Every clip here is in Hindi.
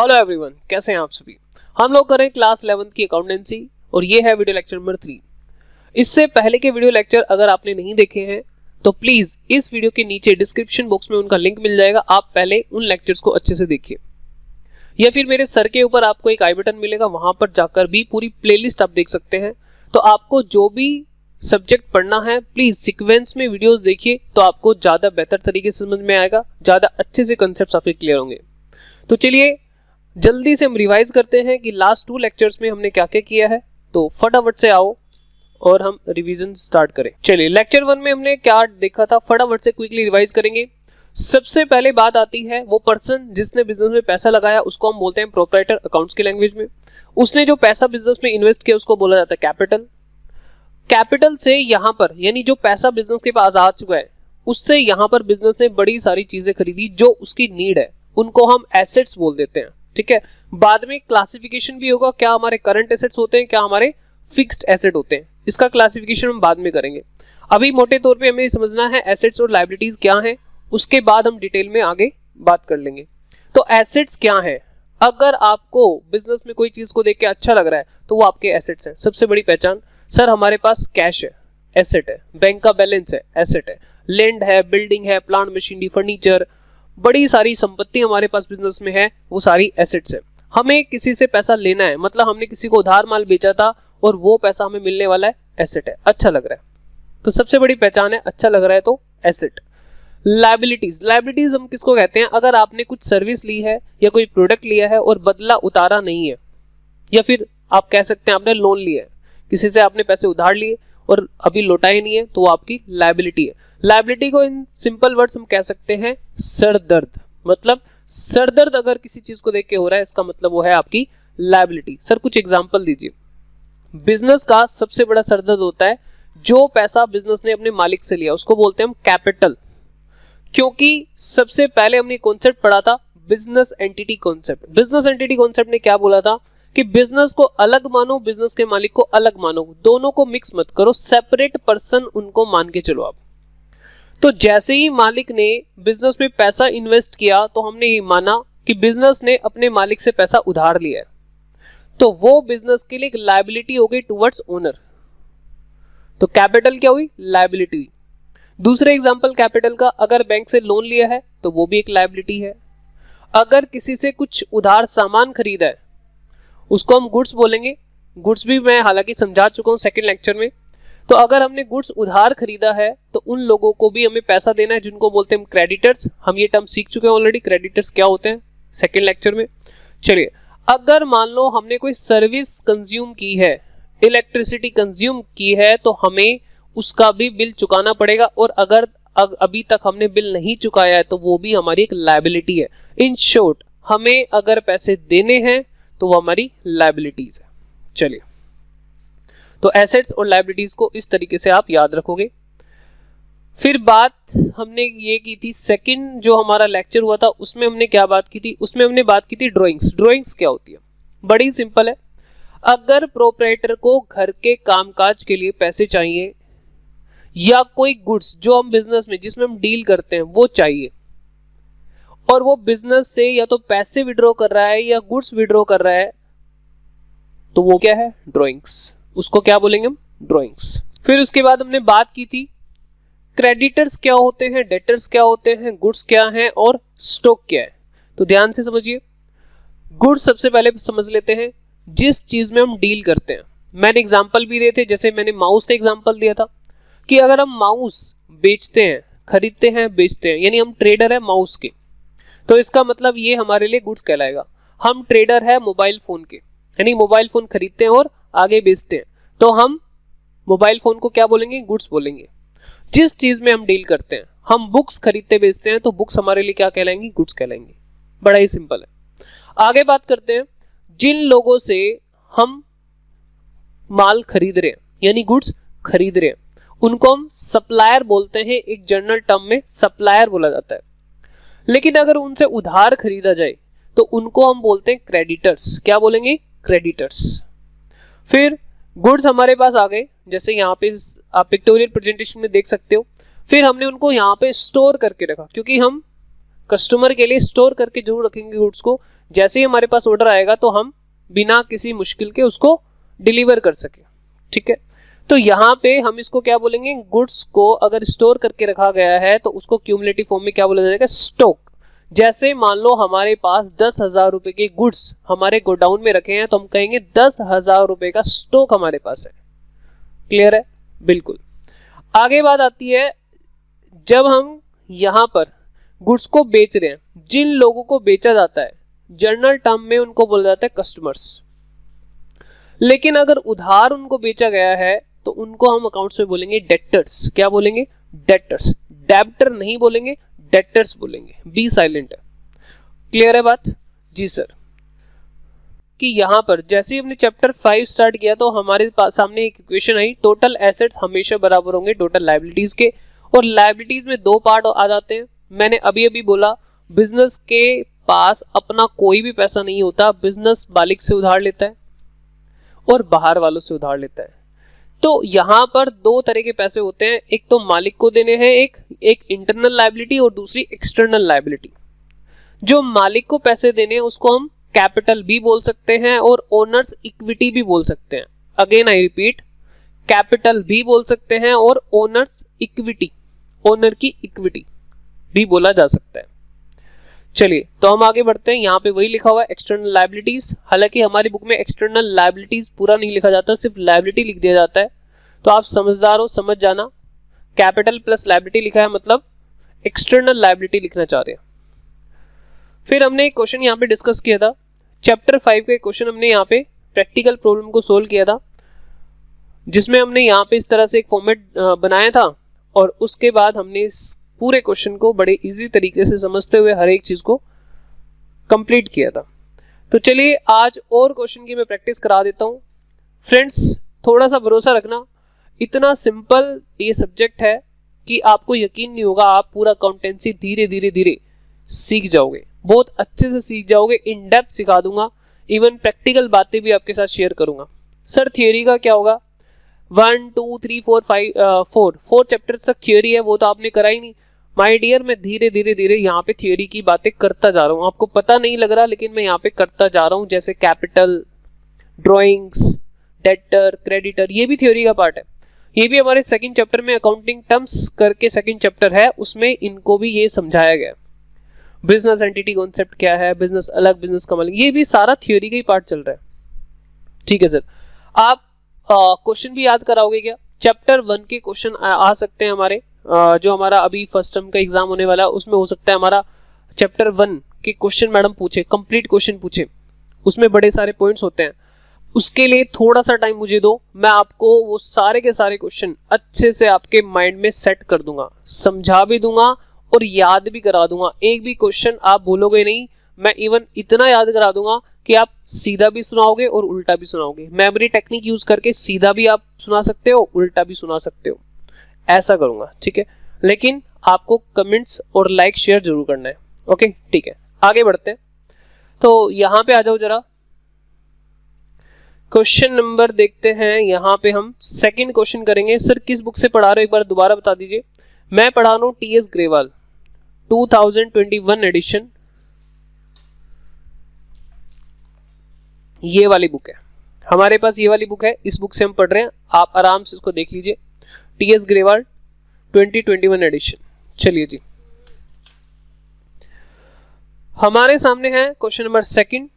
हेलो एवरीवन, कैसे हैं आप सभी। हम लोग कर रहे हैं क्लास 11th की अकाउंटेंसी और ये है वीडियो लेक्चर नंबर 3। इससे पहले के वीडियो लेक्चर अगर आपने नहीं देखे हैं तो प्लीज इस वीडियो के नीचे डिस्क्रिप्शन बॉक्स में उनका लिंक मिल जाएगा, आप पहले उन लेक्चर्स को अच्छे से देखिए, या फिर मेरे सर के ऊपर आपको एक आई बटन मिलेगा, वहां पर जाकर भी पूरी प्लेलिस्ट आप देख सकते हैं। तो आपको जो भी सब्जेक्ट पढ़ना है प्लीज सीक्वेंस में वीडियोस देखिए, तो आपको ज्यादा बेहतर तरीके से समझ में आएगा, ज्यादा अच्छे से कंसेप्ट आपके क्लियर होंगे। तो चलिए जल्दी से हम रिवाइज करते हैं कि लास्ट 2 लेक्चर्स में हमने क्या क्या किया है। तो फटाफट से आओ और हम रिवीजन स्टार्ट करें। चलिए लेक्चर 1 में हमने क्या देखा था, फटाफट से क्विकली रिवाइज करेंगे। सबसे पहले बात आती है वो पर्सन जिसने बिजनेस में पैसा लगाया, उसको हम बोलते हैं प्रोप्राइटर अकाउंट्स की लैंग्वेज में। उसने जो पैसा बिजनेस में इन्वेस्ट किया उसको बोला जाता है कैपिटल। कैपिटल से यहाँ पर यानी जो पैसा बिजनेस के पास आ चुका है उससे यहाँ पर बिजनेस ने बड़ी सारी चीजें खरीदी जो उसकी नीड है, उनको हम एसेट्स बोल देते हैं। ठीक है, बाद में क्लासिफिकेशन भी होगा, क्या हमारे करंट एसेट्स होते हैं, क्या हमारे फिक्स्ड एसेट होते हैं, इसका क्लासिफिकेशन हम बाद में करेंगे। अभी मोटे तौर पे हमें समझना है एसेट्स और लायबिलिटीज क्या हैं, उसके बाद हम डिटेल में आगे बात कर लेंगे। तो एसेट्स क्या है, अगर आपको बिजनेस में कोई चीज को देख के अच्छा लग रहा है तो वो आपके एसेट्स हैं। सबसे बड़ी पहचान, सर हमारे पास कैश है, एसेट है, बैंक का बैलेंस है, एसेट है, लैंड है, बिल्डिंग है, प्लांट मशीनरी, फर्नीचर, बड़ी सारी संपत्ति हमारे पास बिजनेस में है, वो सारी एसेट्स है। हमें किसी से पैसा लेना है, मतलब हमने किसी को उधार माल बेचा था और वो पैसा हमें मिलने वाला है, एसेट है, अच्छा लग रहा है, तो सबसे बड़ी पहचान है अच्छा लग रहा है तो एसेट। लायबिलिटीज, लायबिलिटीज हम किसको कहते हैं, अगर आपने कुछ सर्विस ली है या कोई प्रोडक्ट लिया है और बदला उतारा नहीं है, या फिर आप कह सकते हैं आपने लोन लिया है, किसी से आपने पैसे उधार लिए और अभी लौटाए नहीं है, तो वो आपकी लायबिलिटी है। लायबिलिटी को इन सिंपल वर्ड्स हम कह सकते हैं सर दर्द, मतलब सर दर्द अगर किसी चीज को देख के हो रहा है इसका मतलब वो है आपकी लायबिलिटी। सर कुछ एग्जांपल दीजिए। बिजनेस का सबसे बड़ा सर दर्द होता है जो पैसा बिजनेस ने अपने मालिक से लिया, उसको बोलते हैं हम कैपिटल, क्योंकि सबसे पहले हमने कॉन्सेप्ट पढ़ा था business entity concept. Business entity concept ने क्या बोला था कि बिजनेस को अलग मानो, बिजनेस के मालिक को अलग मानो, दोनों को मिक्स मत करो, सेपरेट पर्सन उनको मान के चलो आप। तो जैसे ही मालिक ने बिजनेस में पैसा इन्वेस्ट किया तो हमने ये माना कि बिजनेस ने अपने मालिक से पैसा उधार लिया है, तो वो बिजनेस के लिए एक लायबिलिटी हो गई टुवर्ड्स ओनर। तो कैपिटल क्या हुई, लायबिलिटी हुई। दूसरे एग्जांपल कैपिटल का, अगर बैंक से लोन लिया है तो वो भी एक लायबिलिटी है। अगर किसी से कुछ उधार सामान खरीदा है उसको हम गुड्स बोलेंगे। गुड्स भी मैं हालांकि समझा चुका हूं सेकंड लेक्चर में। तो अगर हमने गुड्स उधार खरीदा है तो उन लोगों को भी हमें पैसा देना है जिनको बोलते हैं क्रेडिटर्स। हम ये टर्म सीख चुके हैं ऑलरेडी, क्रेडिटर्स क्या होते हैं सेकंड लेक्चर में। चलिए, अगर मान लो हमने कोई सर्विस कंज्यूम की है, इलेक्ट्रिसिटी कंज्यूम की है, तो हमें उसका भी बिल चुकाना पड़ेगा, और अगर अभी तक हमने बिल नहीं चुकाया है तो वो भी हमारी एक लायबिलिटी है। इन शॉर्ट, हमें अगर पैसे देने हैं तो वो हमारी लायबिलिटीज है। चलिए, तो एसेट्स और लायबिलिटीज को इस तरीके से आप याद रखोगे। फिर बात हमने ये की थी, सेकंड जो हमारा लेक्चर हुआ था उसमें हमने क्या बात की थी, उसमें हमने बात की थी ड्राइंग्स। ड्राइंग्स क्या होती है, बड़ी सिंपल है। अगर प्रोप्राइटर को घर के कामकाज के लिए पैसे चाहिए या कोई गुड्स जो हम बिजनेस में जिसमें हम डील करते हैं वो चाहिए, और वो बिजनेस से या तो पैसे विड्रॉ कर रहा है या गुड्स विड्रॉ कर रहा है, तो वो क्या है, ड्राइंग्स। उसको क्या बोलेंगे हम, ड्राइंग्स। फिर उसके बाद हमने बात की थी क्रेडिटर्स क्या होते हैं, डेटर्स क्या होते हैं, गुड्स क्या हैं और स्टॉक क्या है। तो ध्यान से समझिए। गुड्स सबसे पहले समझ लेते हैं, जिस चीज में हम डील करते हैं। मैंने एग्जांपल भी दिए थे, जैसे मैंने माउस का एग्जांपल दिया था कि अगर हम माउस बेचते हैं, खरीदते हैं, बेचते हैं, यानी हम ट्रेडर है माउस के, तो इसका मतलब ये हमारे लिए गुड्स कहलाएगा। हम ट्रेडर है मोबाइल फोन के, यानी मोबाइल फोन खरीदते हैं और आगे बेचते हैं, तो हम मोबाइल फोन को क्या बोलेंगे, गुड्स बोलेंगे। जिस चीज में हम डील करते हैं, हम बुक्स खरीदते बेचते हैं, तो बुक्स हमारे लिए क्या कहलाएंगी, गुड्स कहलाएंगी। बड़ा ही सिंपल है। आगे बात करते हैं, जिन लोगों से हम माल खरीद रहे हैं यानी गुड्स खरीद रहे हैं, उनको हम सप्लायर बोलते हैं। एक जनरल टर्म में सप्लायर बोला जाता है। लेकिन अगर उनसे उधार खरीदा जाए तो उनको हम बोलते हैं क्रेडिटर्स। क्या बोलेंगे, क्रेडिटर्स। फिर गुड्स हमारे पास आ गए, जैसे यहाँ पे आप पिक्टोरियल प्रेजेंटेशन में देख सकते हो। फिर हमने उनको यहाँ पे स्टोर करके रखा, क्योंकि हम कस्टमर के लिए स्टोर करके जरूर रखेंगे गुड्स को, जैसे ही हमारे पास ऑर्डर आएगा तो हम बिना किसी मुश्किल के उसको डिलीवर कर सके। ठीक है, तो यहाँ पे हम इसको क्या बोलेंगे, गुड्स को अगर स्टोर करके रखा गया है तो उसको क्यूमुलेटिव फॉर्म में क्या बोला जाएगा, स्टॉक। जैसे मान लो हमारे पास 10,000 रुपए के गुड्स हमारे गोडाउन में रखे हैं तो हम कहेंगे 10,000 रुपए का स्टॉक हमारे पास है। क्लियर है? बिल्कुल। आगे बात आती है, जब हम यहाँ पर गुड्स को बेच रहे हैं, जिन लोगों को बेचा जाता है जनरल टर्म में उनको बोला जाता है कस्टमर्स। लेकिन अगर उधार उनको बेचा गया है तो उनको हम अकाउंट्स में बोलेंगे डेटर्स। क्या बोलेंगे? डेटर्स। डेब्टर नहीं बोलेंगे, डेटर्स बोलेंगे, बी साइलेंट है। क्लियर है बात? जी सर। कि यहाँ पर जैसे ही हमने चैप्टर 5 स्टार्ट किया तो हमारे पास सामने एक इक्वेशन आई, टोटल एसेट्स हमेशा बराबर होंगे टोटल लायबिलिटीज के, और लायबिलिटीज में दो पार्ट आ जाते हैं। मैंने अभी अभी बोला बिजनेस के पास अपना कोई भी पैसा नहीं होता, बिजनेस मालिक से उधार लेता है और बाहर वालों से उधार लेता है। तो यहाँ पर दो तरह के पैसे होते हैं, एक तो मालिक को देने हैं, एक इंटरनल लायबिलिटी और दूसरी एक्सटर्नल लायबिलिटी। जो मालिक को पैसे देने हैं उसको हम कैपिटल भी बोल सकते हैं और ओनर्स इक्विटी भी बोल सकते हैं। अगेन आई रिपीट, कैपिटल भी बोल सकते हैं और ओनर्स इक्विटी, ओनर की इक्विटी भी बोला जा सकता है। चलिए तो हम आगे बढ़ते हैं। यहाँ पे वही लिखा हुआ है एक्सटर्नल लायबिलिटीज। हालांकि हमारी बुक में एक्सटर्नल लायबिलिटीज पूरा नहीं लिखा जाता, सिर्फ लायबिलिटी लिख दिया जाता है। तो आप समझदार हो, समझ जाना, कैपिटल प्लस लायबिलिटी लिखा है मतलब एक्सटर्नल लायबिलिटी लिखना चाह रहे हैं। फिर हमने एक क्वेश्चन यहाँ पे डिस्कस किया था, चैप्टर 5 का क्वेश्चन हमने यहाँ पे प्रैक्टिकल प्रॉब्लम को सोल्व किया था, जिसमें हमने यहाँ पे इस तरह से एक फॉर्मेट बनाया था और उसके बाद हमने इस पूरे क्वेश्चन को बड़े इजी तरीके से समझते हुए हर एक चीज को कंप्लीट किया था। तो चलिए आज और क्वेश्चन की मैं प्रैक्टिस करा देता हूँ। फ्रेंड्स थोड़ा सा भरोसा रखना, इतना सिंपल ये सब्जेक्ट है कि आपको यकीन नहीं होगा, आप पूरा अकाउंटेंसी धीरे धीरे धीरे सीख जाओगे, बहुत अच्छे से सीख जाओगे। इन डेप्थ सिखा दूंगा, इवन प्रैक्टिकल बातें भी आपके साथ शेयर करूंगा। सर थियोरी का क्या होगा? 1 2 3 4 5 4 चैप्टर्स तक थियोरी है, वो तो आपने करा ही नहीं। माय डियर, मैं धीरे धीरे धीरे यहाँ पे थियोरी की बातें करता जा रहा हूँ, आपको पता नहीं लग रहा लेकिन मैं यहाँ पे करता जा रहा हूँ। जैसे कैपिटल, ड्रॉइंग्स, डेटर, क्रेडिटर, ये भी थ्योरी का पार्ट है। ये भी हमारे सेकंड चैप्टर में अकाउंटिंग टर्म्स करके सेकंड चैप्टर है, उसमें इनको भी ये समझाया गया। बिजनेस एंटिटी कॉन्सेप्ट क्या है, बिजनेस अलग, बिजनेस का मालिक, ये भी सारा थ्योरी का ही पार्ट चल रहा है। ठीक है सर, आप क्वेश्चन भी याद कराओगे क्या? चैप्टर 1 के क्वेश्चन आ सकते हैं हमारे, जो हमारा अभी फर्स्ट टर्म का एग्जाम होने वाला है उसमें हो सकता है हमारा चैप्टर 1 के क्वेश्चन मैडम पूछे, कंप्लीट क्वेश्चन पूछे, उसमें बड़े सारे पॉइंट्स होते हैं। उसके लिए थोड़ा सा टाइम मुझे दो, मैं आपको वो सारे के सारे क्वेश्चन अच्छे से आपके माइंड में सेट कर दूंगा, समझा भी दूंगा और याद भी करा दूंगा। एक भी क्वेश्चन आप भूलोगे नहीं, मैं इवन इतना याद करा दूंगा कि आप सीधा भी सुनाओगे और उल्टा भी सुनाओगे। मेमोरी टेक्निक यूज करके सीधा भी आप सुना सकते हो, उल्टा भी सुना सकते हो, ऐसा करूंगा। ठीक है, लेकिन आपको कमेंट्स और लाइक शेयर जरूर करना है। ओके ठीक है, आगे बढ़ते हैं। तो यहाँ पे आ जाओ जरा, क्वेश्चन नंबर देखते हैं। यहाँ पे हम सेकंड क्वेश्चन करेंगे। सर किस बुक से पढ़ा रहे हो, एक बार दोबारा बता दीजिए। मैं पढ़ा रहा हूँ टी एस ग्रेवाल 2021 एडिशन, ये वाली बुक है हमारे पास, ये वाली बुक है, इस बुक से हम पढ़ रहे हैं, आप आराम से इसको देख लीजिए। T S Grewal 2021 edition. चलिए जी, हमारे सामने है question number second,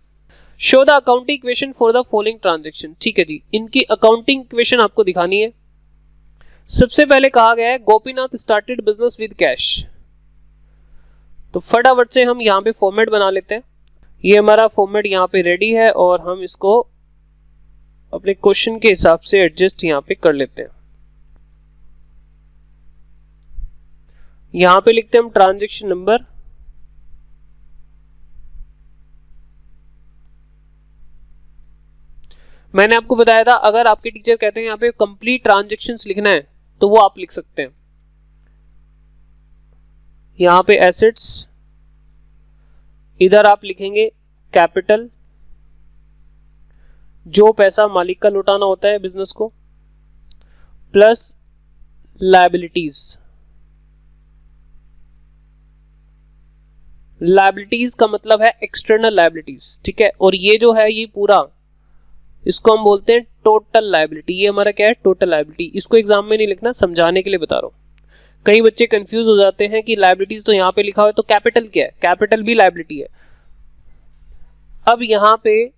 show the accounting equation for the following transaction. ठीक है जी, इनकी अकाउंटिंग इक्वेशन आपको दिखानी है। सबसे पहले कहा गया है Gopinath started business with cash, तो फटाफट से हम यहाँ पे फॉर्मेट बना लेते हैं। ये हमारा फॉर्मेट यहाँ पे रेडी है और हम इसको अपने क्वेश्चन के हिसाब से एडजस्ट यहाँ पे कर लेते हैं। यहाँ पे लिखते हैं हम ट्रांजैक्शन नंबर, मैंने आपको बताया था अगर आपके टीचर कहते हैं यहाँ पे कंप्लीट ट्रांजैक्शंस लिखना है तो वो आप लिख सकते हैं। यहाँ पे एसेट्स, इधर आप लिखेंगे कैपिटल, जो पैसा मालिक का लौटाना होता है बिजनेस को, प्लस लायबिलिटीज। लायबिलिटीज का मतलब है एक्सटर्नल लायबिलिटीज, ठीक है। और ये जो है ये पूरा, इसको हम बोलते हैं टोटल लायबिलिटी। ये हमारा क्या है, टोटल लायबिलिटी। इसको एग्जाम में नहीं लिखना, समझाने के लिए बता रहा हूँ। कई बच्चे कंफ्यूज हो जाते हैं कि लायबिलिटीज तो यहाँ पे लिखा हुआ है, तो कैपिटल क्या है? कैपिटल भी लायबिलिटी है। अब यहाँ पे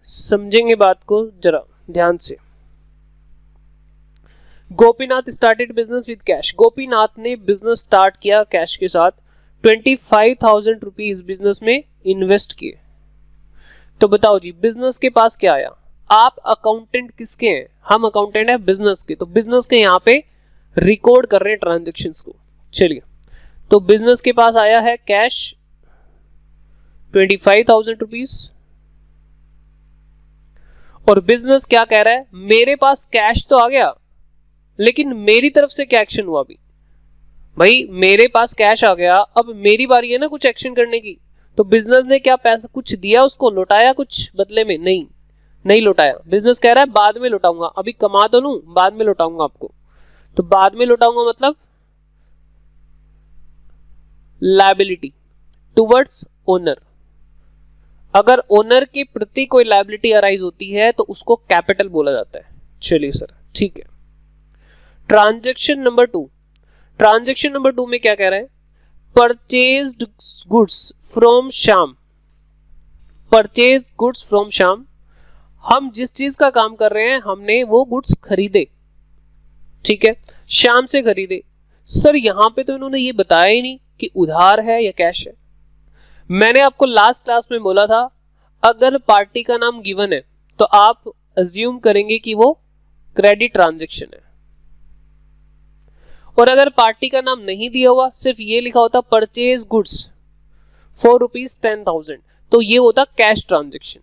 समझेंगे बात को जरा ध्यान से। Gopinath started business with cash. Gopinath ने बिजनेस स्टार्ट किया कैश के साथ। 25,000 रुपीज बिजनेस में इन्वेस्ट किए। तो बताओ जी, बिजनेस के पास क्या आया? आप अकाउंटेंट किसके हैं? हम अकाउंटेंट है बिजनेस के। तो बिजनेस के यहाँ पे रिकॉर्ड कर रहे हैं ट्रांजेक्शन्स को। चलिए, तो बिजनेस के पास आया है कैश 25,000 रुपीज। और बिजनेस क्या कह रहा है? मेरे पास कैश तो आ गया, लेकिन मेरी तरफ से क्या एक्शन हुआ? अभी भाई मेरे पास कैश आ गया, अब मेरी बारी है ना कुछ एक्शन करने की। तो बिजनेस ने क्या पैसा कुछ दिया उसको, लौटाया कुछ बदले में? नहीं लौटाया। बिजनेस कह रहा है बाद में लौटाऊंगा, अभी कमा तो लूं, बाद में लौटाऊंगा आपको। तो बाद में लौटाऊंगा मतलब लायबिलिटी टुवर्ड्स ओनर। अगर ओनर के प्रति कोई लायबिलिटी अराइज होती है तो उसको कैपिटल बोला जाता है। चलिए सर, ठीक है। Transaction number 2। ट्रांजैक्शन नंबर 2 में क्या कह रहा है? Purchased goods from Shyam. Purchase goods from Shyam. हम जिस चीज का काम कर रहे हैं हमने वो गुड्स खरीदे, ठीक है, श्याम से खरीदे। सर यहां पे तो इन्होंने ये बताया ही नहीं कि उधार है या कैश है। मैंने आपको लास्ट क्लास में बोला था, अगर पार्टी का नाम गिवन है तो आप अज्यूम करेंगे कि वो क्रेडिट ट्रांजैक्शन है। और अगर पार्टी का नाम नहीं दिया हुआ, सिर्फ ये लिखा होता परचेज गुड्स फॉर ₹10,000, तो ये होता कैश ट्रांजैक्शन।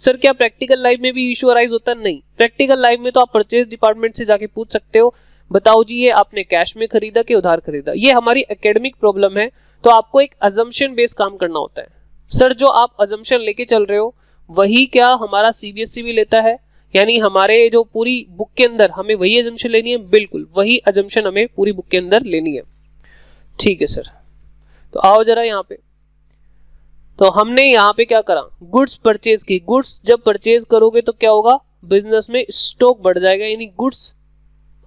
सर क्या प्रैक्टिकल लाइफ में भी इशू अराइज होता है? नहीं। प्रैक्टिकल लाइफ में तो आप परचेज डिपार्टमेंट से जाके पूछ सकते हो, बताओ जी ये आपने कैश में खरीदा कि उधार खरीदा। ये हमारी एकेडमिक प्रॉब्लम है, तो आपको एक अजम्पशन बेस्ड काम करना होता है। सर जो आप अजम्पशन लेके चल रहे हो वही क्या हमारा सीबीएसई भी लेता है? यानी हमारे जो पूरी बुक के अंदर हमें वही अजम्पशन लेनी है? बिल्कुल वही अजम्पशन हमें पूरी बुक के अंदर लेनी है। ठीक है सर, तो आओ जरा यहाँ पे। तो हमने यहाँ पे क्या करा? गुड्स परचेज की। गुड्स जब परचेज करोगे तो क्या होगा? बिजनेस में स्टॉक बढ़ जाएगा, यानी गुड्स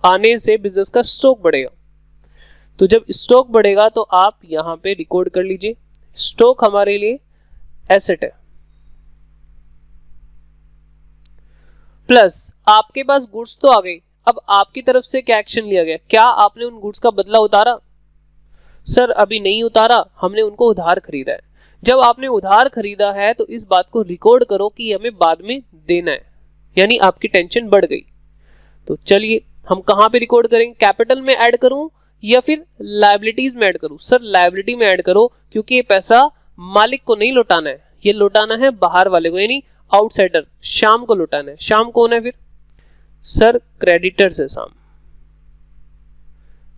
आने से बिजनेस का स्टॉक बढ़ेगा। तो जब स्टॉक बढ़ेगा तो आप यहाँ पे रिकॉर्ड कर लीजिए, स्टॉक हमारे लिए एसेट है। प्लस आपके पास गुड्स तो आ गई, अब आपकी तरफ से क्या एक्शन लिया गया? क्या आपने उन गुड्स का बदला उतारा? सर अभी नहीं उतारा, हमने उनको उधार खरीदा है। जब आपने उधार खरीदा है तो इस बात को रिकॉर्ड करो कि हमें बाद में देना है, यानी आपकी टेंशन बढ़ गई। तो चलिए हम कहां पे रिकॉर्ड करेंगे? कैपिटल में ऐड करूं या फिर लायबिलिटीज में ऐड करूं? सर लायबिलिटी में ऐड करो, क्योंकि ये पैसा मालिक को नहीं लौटाना है, ये लौटाना है बाहर वाले को, यानी आउटसाइडर श्याम को लौटाना है। श्याम कौन है फिर? सर क्रेडिटर्स है श्याम।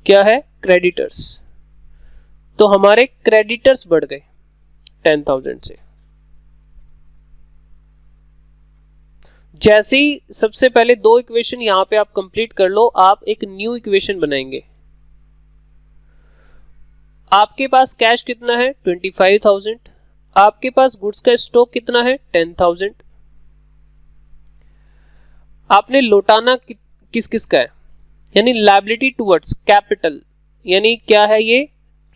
क्या है? क्रेडिटर्स। तो हमारे क्रेडिटर्स बढ़ गए 10,000 से। जैसे ही सबसे पहले दो इक्वेशन यहां पे आप कंप्लीट कर लो, आप एक न्यू इक्वेशन बनाएंगे। आपके पास कैश कितना है? 25,000। आपके पास गुड्स का स्टॉक कितना है? 10,000। आपने लौटाना किस किस का है? यानी लायबिलिटी टुवर्ड्स कैपिटल, यानी क्या है ये?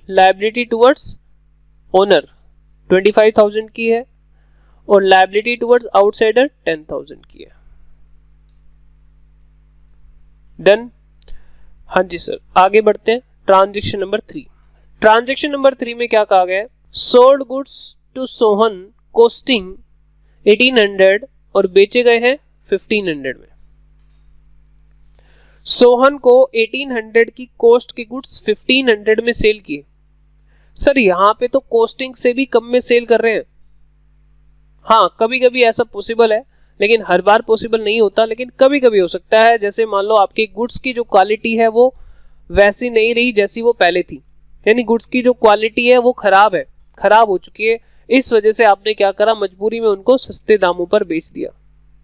लायबिलिटी टुवर्ड्स ओनर 25,000 की है, और लायबिलिटी टुवर्ड्स आउटसाइडर 10,000 की है। डन? हाँ जी सर, आगे बढ़ते हैं। Transaction number 3। ट्रांजैक्शन नंबर 3 में क्या कहा गया है? Sold goods to Sohan costing 1800 और बेचे गए हैं 1500 में। सोहन को 1800 की कॉस्ट के गुड्स 1500 में सेल किए। सर यहां पे तो कॉस्टिंग से भी कम में सेल कर रहे हैं। हाँ कभी कभी ऐसा पॉसिबल है, लेकिन हर बार पॉसिबल नहीं होता, लेकिन कभी कभी हो सकता है। जैसे मान लो आपके गुड्स की जो क्वालिटी है वो वैसी नहीं रही जैसी वो पहले थी, यानी गुड्स की जो क्वालिटी है वो खराब है, खराब हो चुकी है। इस वजह से आपने क्या करा? मजबूरी में उनको सस्ते दामों पर बेच दिया।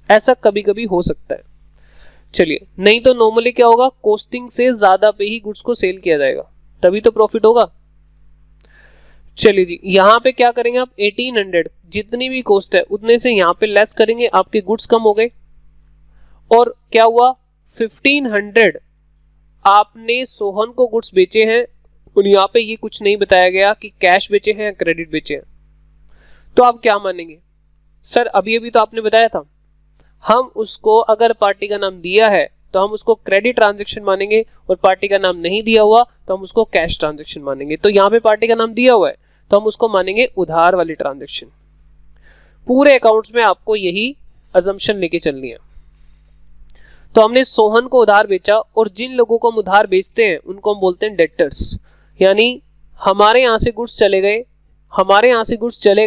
ऐसा कभी कभी हो सकता है। चलिए, नहीं तो नॉर्मली क्या होगा? कॉस्टिंग से ज्यादा पे ही गुड्स को सेल किया जाएगा, तभी तो प्रॉफिट होगा। चलिए जी, यहाँ पे क्या करेंगे आप 1800 जितनी भी कॉस्ट है उतने से यहाँ पे लेस करेंगे, आपके गुड्स कम हो गए। और क्या हुआ 1500 आपने सोहन को गुड्स बेचे हैं, और यहाँ पे ये कुछ नहीं बताया गया कि कैश बेचे हैं या क्रेडिट बेचे हैं। तो आप क्या मानेंगे? सर अभी अभी तो आपने बताया था, हम उसको अगर पार्टी का नाम दिया है तो हम उसको क्रेडिट ट्रांजैक्शन मानेंगे, और पार्टी का नाम नहीं दिया हुआ तो हम उसको कैश ट्रांजैक्शन मानेंगे। तो यहाँ पे पार्टी का नाम दिया हुआ है तो हम उसको मानेंगे उधार वाली ट्रांजैक्शन। पूरे अकाउंट्स में आपको यही अजम्पशन लेके चलनी है। तो हमने सोहन को उधार बेचा, और जिन लोगों को हम उधार बेचते हैं उनको हम बोलते हैं डेटर्स। यानी हमारे यहाँ से गुड्स चले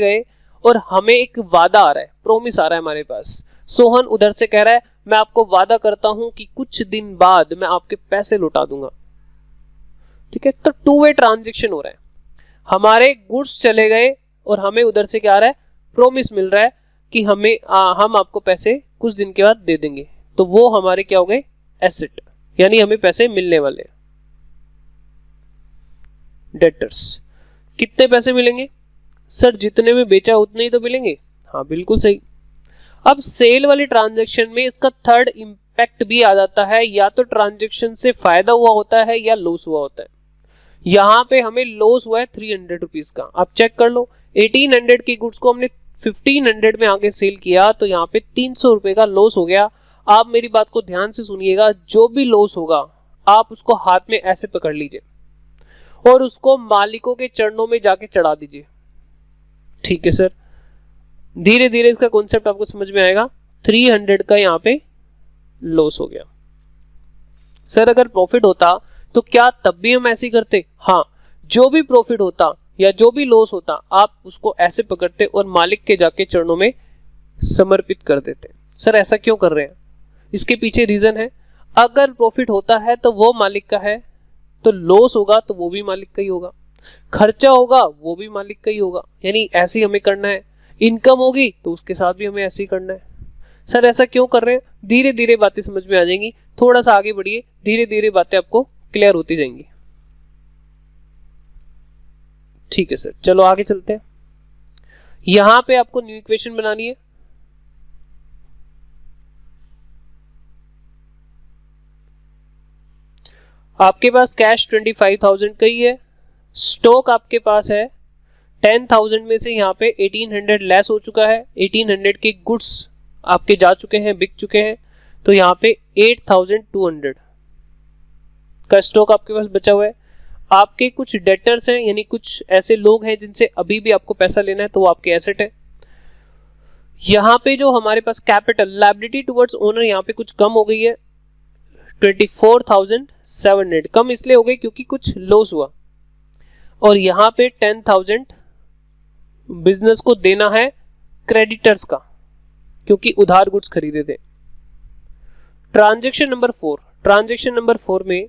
गए और हमें एक वादा आ रहा है, प्रोमिस आ रहा है हमारे पास। सोहन उधर से कह रहा है मैं आपको वादा करता हूं कि कुछ दिन बाद मैं आपके पैसे लौटा दूंगा। ठीक है, तो टू वे ट्रांजैक्शन हो रहा है। हमारे गुड्स चले गए और हमें उधर से क्या आ रहा है, प्रोमिस मिल रहा है कि हम आपको पैसे कुछ दिन के बाद दे देंगे। तो वो हमारे क्या हो गए, एसेट, यानी हमें पैसे मिलने वाले हैं। डेटर्स कितने पैसे मिलेंगे? सर जितने में बेचा उतने ही तो मिलेंगे। हाँ बिल्कुल सही। अब सेल वाली ट्रांजैक्शन में इसका थर्ड इंपैक्ट भी आ जाता है, या तो ट्रांजैक्शन से फायदा हुआ होता है या लॉस हुआ होता है। यहां पे हमें लॉस हुआ है 300 रुपीज का। आप चेक कर लो, 1800 की गुड्स को हमने 1500 में आगे सेल किया, तो यहाँ पे 300 रुपए का लॉस हो गया। आप मेरी बात को ध्यान से सुनिएगा, जो भी लॉस होगा आप उसको हाथ में ऐसे पकड़ लीजिए और उसको मालिकों के चरणों में जाके चढ़ा दीजिए। ठीक है सर, धीरे धीरे इसका कॉन्सेप्ट आपको समझ में आएगा। 300 का यहाँ पे लॉस हो गया। सर अगर प्रॉफिट होता तो क्या तब भी हम ऐसे ही करते? हाँ, जो भी प्रॉफिट होता या जो भी लॉस होता आप उसको ऐसे पकड़ते और मालिक के जाके चरणों में समर्पित कर देते। सर ऐसा क्यों कर रहे हैं? इसके पीछे रीजन है, अगर प्रॉफिट होता है तो वो मालिक का है, तो लॉस होगा तो वो भी मालिक का ही होगा, खर्चा होगा वो भी मालिक का ही होगा, यानी ऐसे ही हमें करना है। इनकम होगी तो उसके साथ भी हमें ऐसे ही करना है। सर ऐसा क्यों कर रहे हैं? धीरे धीरे बातें समझ में आ जाएंगी, थोड़ा सा आगे बढ़िए, धीरे धीरे बातें आपको क्लियर होती जाएंगी। ठीक है सर, चलो आगे चलते हैं। यहां पे आपको न्यू इक्वेशन बनानी है। आपके पास कैश 25,000 का ही है, स्टॉक आपके पास है 10,000 में से यहाँ पे 1800 लेस हो चुका है, 1800 के गुड्स आपके जा चुके हैं, बिक चुके हैं, तो यहाँ पे 8,200 का स्टॉक आपके पास बचा हुआ है। आपके कुछ डेटर्स हैं, यानी कुछ ऐसे लोग हैं जिनसे अभी भी आपको पैसा लेना है, तो वो आपके एसेट है। यहाँ पे जो हमारे पास कैपिटल लायबिलिटी टुवर्ड्स ओनर यहाँ पे कुछ कम हो गई है, 24,700 कम इसलिए हो गई क्योंकि कुछ लॉस हुआ, और यहाँ पे 10,000 बिजनेस को देना है क्रेडिटर्स का, क्योंकि उधार गुड्स खरीदे थे। ट्रांजैक्शन नंबर 4 में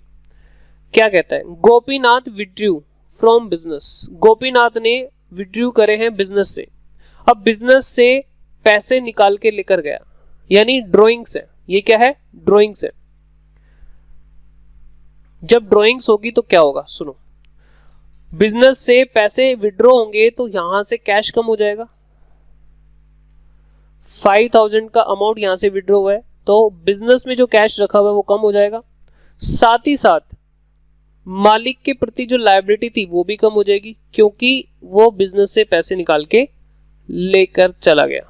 क्या कहता है, Gopinath withdrew from business. Gopinath ने विड्रू करे हैं बिजनेस से। अब बिजनेस से पैसे निकाल के लेकर गया, यानी ड्रॉइंग्स है। ये क्या है? ड्रॉइंग्स है। जब ड्रॉइंग्स होगी तो क्या होगा, सुनो, बिजनेस से पैसे विड्रॉ होंगे तो यहां से कैश कम हो जाएगा। 5,000 का अमाउंट यहां से विड्रॉ हुआ है, तो बिजनेस में जो कैश रखा हुआ है वो कम हो जाएगा। साथ ही साथ मालिक के प्रति जो लायबिलिटी थी वो भी कम हो जाएगी, क्योंकि वो बिजनेस से पैसे निकाल के लेकर चला गया।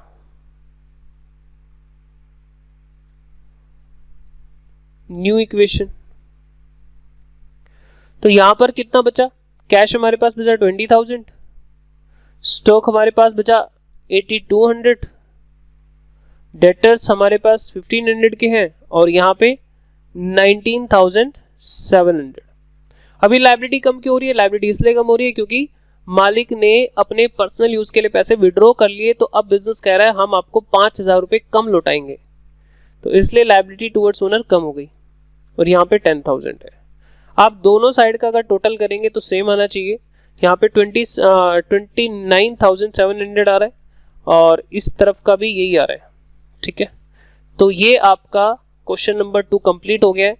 न्यू इक्वेशन, तो यहां पर कितना बचा? कैश हमारे पास बचा 20,000, स्टॉक हमारे पास बचा 8,200, डेटर्स हमारे पास 1,500 के हैं, और यहाँ पे 19,700। अभी लायबिलिटी कम क्यों हो रही है? लायबिलिटी इसलिए कम हो रही है क्योंकि मालिक ने अपने पर्सनल यूज के लिए पैसे विड्रॉ कर लिए, तो अब बिजनेस कह रहा है हम आपको 5,000 रुपए कम लौटाएंगे, तो इसलिए लायबिलिटी टुवर्ड्स ओनर कम हो गई, और यहाँ पे 10,000 है। आप दोनों साइड का अगर टोटल करेंगे तो सेम आना चाहिए। यहाँ पे 29,700 आ रहा है, और इस तरफ का भी यही आ रहा है। ठीक है, तो ये आपका क्वेश्चन नंबर 2 कंप्लीट हो गया है।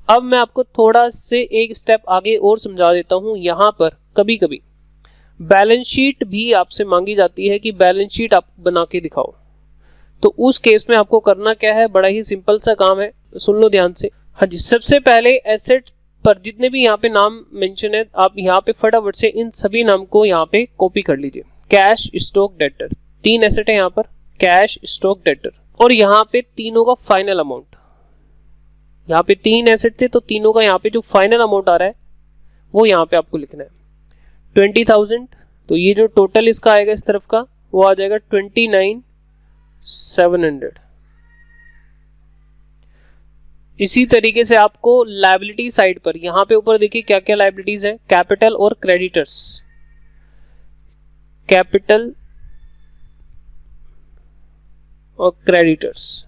अब मैं आपको थोड़ा से एक स्टेप आगे और समझा देता हूँ। यहाँ पर कभी कभी बैलेंस शीट भी आपसे मांगी जाती है कि बैलेंस शीट आप बना के दिखाओ। तो उस केस में आपको करना क्या है, बड़ा ही सिंपल सा काम है, सुन लो ध्यान से। हाँ जी, सबसे पहले एसेट पर जितने भी यहाँ पे नाम मेंशन है, आप यहाँ पे फटाफट से इन सभी नाम को यहाँ पे कॉपी कर लीजिए। कैश, स्टॉक, डेटर, 3 एसेट है यहाँ पर, कैश, स्टॉक, डेटर, और यहाँ पे तीनों का फाइनल अमाउंट। यहाँ पे 3 एसेट थे तो तीनों का यहाँ पे जो फाइनल अमाउंट आ रहा है वो यहाँ पे आपको लिखना है 20,000। तो ये जो टोटल इसका आएगा इस तरफ का वो आ जाएगा 29,700। इसी तरीके से आपको लायबिलिटी साइड पर यहां पे ऊपर देखिए क्या क्या लायबिलिटीज है, कैपिटल और क्रेडिटर्स। कैपिटल और क्रेडिटर्स।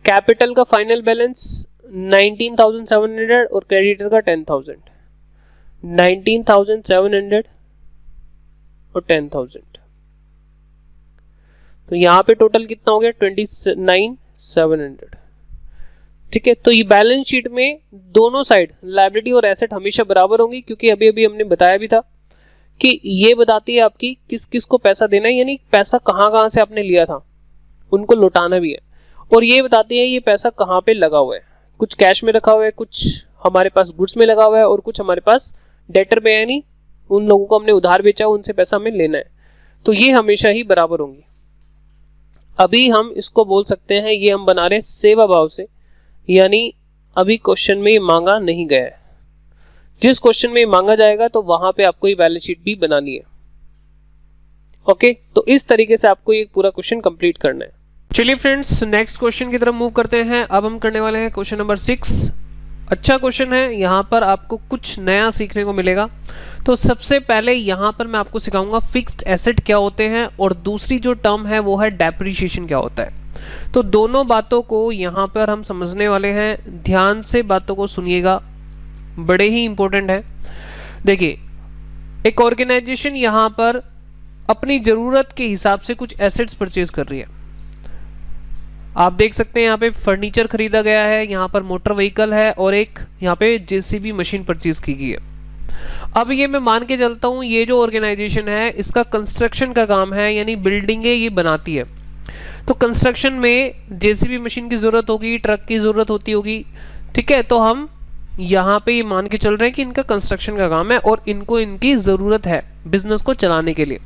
कैपिटल का फाइनल बैलेंस 19,700 और क्रेडिटर का 10,000। 19,700 और 10,000, तो यहां पे टोटल कितना हो गया 29,700। ठीक है, तो ये बैलेंस शीट में दोनों साइड लायबिलिटी और एसेट हमेशा बराबर होंगी, क्योंकि अभी अभी हमने बताया भी था कि ये बताती है आपकी किस किस को पैसा देना है, यानी पैसा कहां कहां से आपने लिया था उनको लौटाना भी है, और ये बताती है ये पैसा कहां पे लगा हुआ है। कुछ कैश में रखा हुआ है, कुछ हमारे पास गुड्स में लगा हुआ है, और कुछ हमारे पास डेटर में, यानी उन लोगों को हमने उधार बेचा उनसे पैसा हमें लेना है। तो ये हमेशा ही बराबर होंगी। अभी हम इसको बोल सकते हैं ये हम बना रहे हैं सेवा भाव से, यानी अभी क्वेश्चन में ये मांगा नहीं गया है। जिस क्वेश्चन में मांगा जाएगा तो वहां पे आपको ये बैलेंस शीट भी बनानी है। ओके, तो इस तरीके से आपको ये पूरा क्वेश्चन कंप्लीट करना है। चलिए फ्रेंड्स, नेक्स्ट क्वेश्चन की तरफ मूव करते हैं। अब हम करने वाले हैं क्वेश्चन नंबर 6। अच्छा क्वेश्चन है, यहाँ पर आपको कुछ नया सीखने को मिलेगा। तो सबसे पहले यहाँ पर मैं आपको सिखाऊंगा फिक्स्ड एसेट क्या होते हैं, और दूसरी जो टर्म है वो है डेप्रिसिएशन क्या होता है। तो दोनों बातों को यहाँ पर हम समझने वाले हैं। ध्यान से बातों को सुनिएगा, बड़े ही इंपॉर्टेंट है। देखिए, एक ऑर्गेनाइजेशन यहाँ पर अपनी जरूरत के हिसाब से कुछ एसेट्स परचेज कर रही है। आप देख सकते हैं यहाँ पे फर्नीचर खरीदा गया है, यहाँ पर मोटर व्हीकल है, और एक यहाँ पे जेसीबी मशीन परचेज की गई है। अब ये मैं मान के चलता हूँ ये जो ऑर्गेनाइजेशन है इसका कंस्ट्रक्शन का काम है, यानी बिल्डिंगें ये बनाती है। तो कंस्ट्रक्शन में जेसीबी मशीन की जरूरत होगी, ट्रक की जरूरत होती होगी। ठीक है, तो हम यहाँ पे ये मान के चल रहे हैं कि इनका कंस्ट्रक्शन का काम है और इनको इनकी जरूरत है बिजनेस को चलाने के लिए।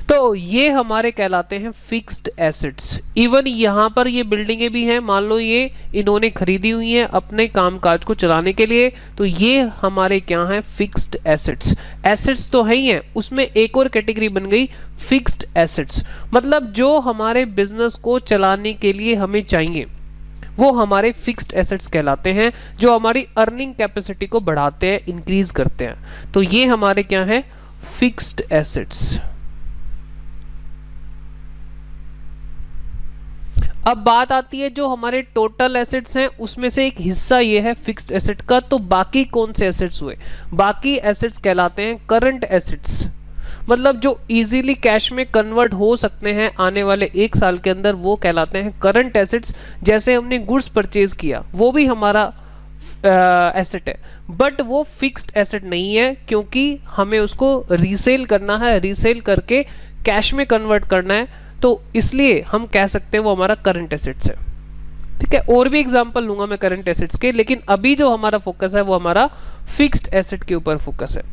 तो ये हमारे कहलाते हैं फिक्स्ड एसेट्स। इवन यहाँ पर ये बिल्डिंगें भी हैं, मान लो ये इन्होंने खरीदी हुई हैं अपने कामकाज को चलाने के लिए, तो ये हमारे क्या हैं, फिक्स्ड एसेट्स। एसेट्स तो है ही हैं, उसमें एक और कैटेगरी बन गई फिक्स्ड एसेट्स, मतलब जो हमारे बिजनेस को चलाने के लिए हमें चाहिए वो हमारे फिक्स्ड एसेट्स कहलाते हैं, जो हमारी अर्निंग कैपेसिटी को बढ़ाते हैं, इंक्रीज करते हैं। तो ये हमारे क्या है, फिक्स्ड एसेट्स। अब बात आती है जो हमारे टोटल एसेट्स हैं उसमें से एक हिस्सा ये है फिक्स्ड एसेट का, तो बाकी कौन से एसेट्स हुए, बाकी एसेट्स कहलाते हैं करंट एसेट्स। मतलब जो इजीली कैश में कन्वर्ट हो सकते हैं आने वाले 1 साल के अंदर, वो कहलाते हैं करंट एसेट्स। जैसे हमने गुड्स परचेज किया वो भी हमारा एसेट है, बट वो फिक्स्ड एसेट नहीं है, क्योंकि हमें उसको रीसेल करना है, रीसेल करके कैश में कन्वर्ट करना है, तो इसलिए हम कह सकते हैं वो हमारा करंट एसेट्स है। ठीक है, और भी एग्जांपल लूंगा मैं करंट एसेट्स के, लेकिन अभी जो हमारा फोकस है वो हमारा फिक्स्ड एसेट के ऊपर फोकस है।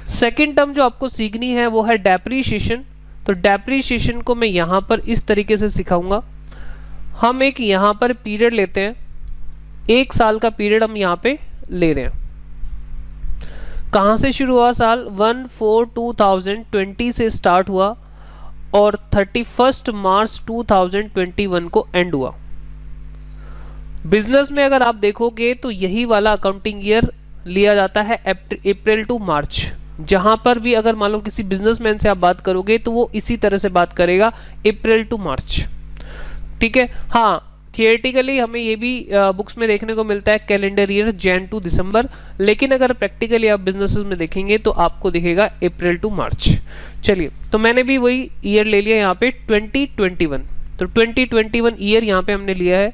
सेकंड टर्म जो आपको सीखनी है वो है डेप्रीशिएशन। तो डेप्रीशिएशन को मैं यहां पर इस तरीके से सिखाऊंगा। हम एक यहां पर पीरियड लेते हैं, 1 साल का पीरियड हम यहां पे ले रहे हैं। कहां से शुरू हुआ साल, 1/4/2020 से स्टार्ट हुआ और 31 मार्च 2021 को एंड हुआ। बिजनेस में अगर आप देखोगे तो यही वाला अकाउंटिंग ईयर लिया जाता है अप्रैल टू मार्च। जहां पर भी अगर मान लो किसी बिजनेसमैन से आप बात करोगे तो वो इसी तरह से बात करेगा, अप्रैल टू मार्च। ठीक है, हाँ थियोरेटिकली हमें ये भी बुक्स में देखने को मिलता है कैलेंडर ईयर जैन टू दिसंबर, लेकिन अगर प्रैक्टिकली आप बिजनेसेस में देखेंगे तो आपको दिखेगा अप्रैल टू मार्च। चलिए, तो मैंने भी वही ईयर ले लिया यहाँ पे 2021, तो 2021 ईयर यहाँ पे हमने लिया है।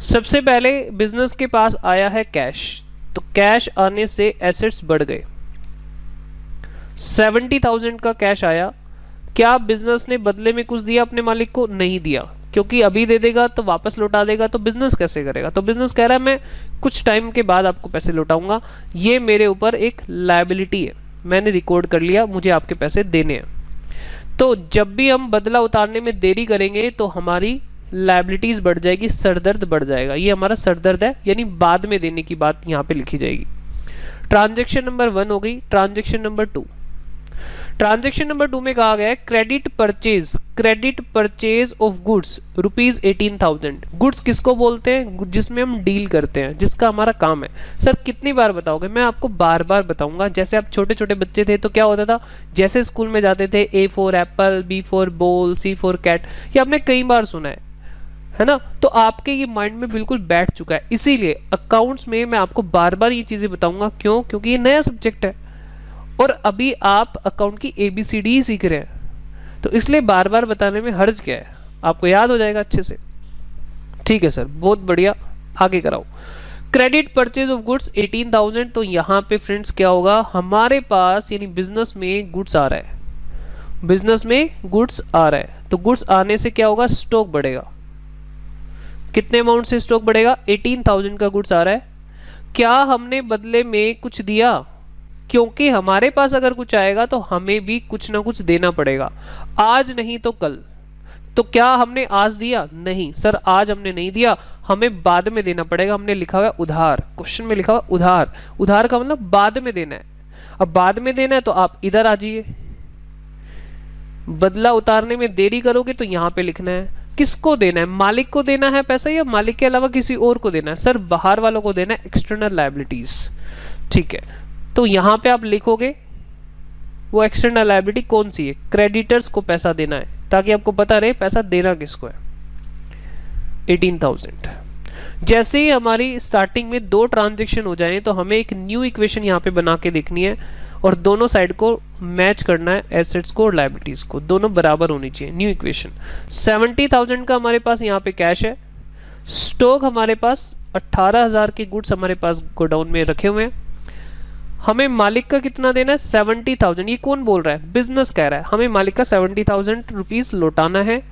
सबसे पहले बिजनेस के पास आया है कैश, तो कैश आने से एसेट्स बढ़ गए। 70,000 का कैश आया। क्या बिजनेस ने बदले में कुछ दिया अपने मालिक को? नहीं दिया, क्योंकि अभी दे देगा तो वापस लौटा देगा, तो बिजनेस कैसे करेगा? तो बिजनेस कह रहा है मैं कुछ टाइम के बाद आपको पैसे लौटाऊंगा, ये मेरे ऊपर एक लायबिलिटी है, मैंने रिकॉर्ड कर लिया, मुझे आपके पैसे देने हैं। तो जब भी हम बदला उतारने में देरी करेंगे तो हमारी लायबिलिटीज बढ़ जाएगी, सरदर्द बढ़ जाएगा। ये हमारा सरदर्द है, यानी बाद में देने की बात यहाँ पे लिखी जाएगी। ट्रांजेक्शन नंबर 1 हो गई। ट्रांजेक्शन नंबर 2, ट्रांजेक्शन नंबर 2 में कहा गया है credit purchase of goods ₹18,000। Goods किसको बोलते हैं? जिसमें हम डील करते हैं, जिसका हमारा काम है। सर कितनी बार बताओगे? मैं आपको बार बार बताऊंगा। जैसे आप छोटे छोटे बच्चे थे तो क्या होता था, जैसे स्कूल में जाते थे A for apple, B for ball, C for cat, ये आपने कई बार सुना है ना? तो आपके ये माइंड में बिल्कुल बैठ चुका है। इसीलिए अकाउंट्स में मैं आपको बार बार ये चीजें बताऊंगा। क्यों? क्योंकि ये नया सब्जेक्ट है और अभी आप अकाउंट की ABCD ही सीख रहे हैं, तो इसलिए बार बार बताने में हर्ज क्या है, आपको याद हो जाएगा अच्छे से। ठीक है सर, बहुत बढ़िया, आगे कराओ। क्रेडिट परचेज ऑफ गुड्स 18,000, तो यहाँ पे फ्रेंड्स क्या होगा, हमारे पास यानी बिजनेस में गुड्स आ रहा है, बिजनेस में गुड्स आ रहा है, तो गुड्स आने से क्या होगा, स्टॉक बढ़ेगा। कितने अमाउंट से स्टॉक बढ़ेगा? 18,000 का गुड्स आ रहा है। क्या हमने बदले में कुछ दिया? क्योंकि हमारे पास अगर कुछ आएगा तो हमें भी कुछ ना कुछ देना पड़ेगा, आज नहीं तो कल। तो क्या हमने आज दिया? नहीं सर, आज हमने नहीं दिया, हमें बाद में देना पड़ेगा। हमने लिखा हुआ है उधार, क्वेश्चन में लिखा हुआ उधार। उधार का मतलब बाद में देना है। अब बाद में देना है तो आप इधर आ जाइए, बदला उतारने में देरी करोगे तो यहां पे लिखना है। किसको देना है? मालिक को देना है पैसा या मालिक के अलावा किसी और को देना है? सर बाहर वालों को देना है, एक्सटर्नल लायबिलिटीज। ठीक है, तो यहां पे आप लिखोगे वो एक्सटर्नल लायबिलिटी कौन सी है, क्रेडिटर्स को पैसा देना है, ताकि आपको पता रहे पैसा देना किसको है। 18,000। जैसे ही हमारी स्टार्टिंग में दो ट्रांजेक्शन हो जाए तो हमें एक न्यू इक्वेशन यहाँ पे बना के देखनी है और दोनों साइड को मैच करना है, एसेट्स को और लायबिलिटीज को, दोनों बराबर होनी चाहिए। न्यू इक्वेशन 70,000 का हमारे पास यहाँ पे कैश है, स्टॉक हमारे पास 18,000 के गुड्स हमारे पास गोडाउन में रखे हुए हैं। हमें मालिक का कितना देना है? 70,000। ये कौन बोल रहा है? बिजनेस कह रहा है हमें मालिक का 70,000 रुपीज लौटाना है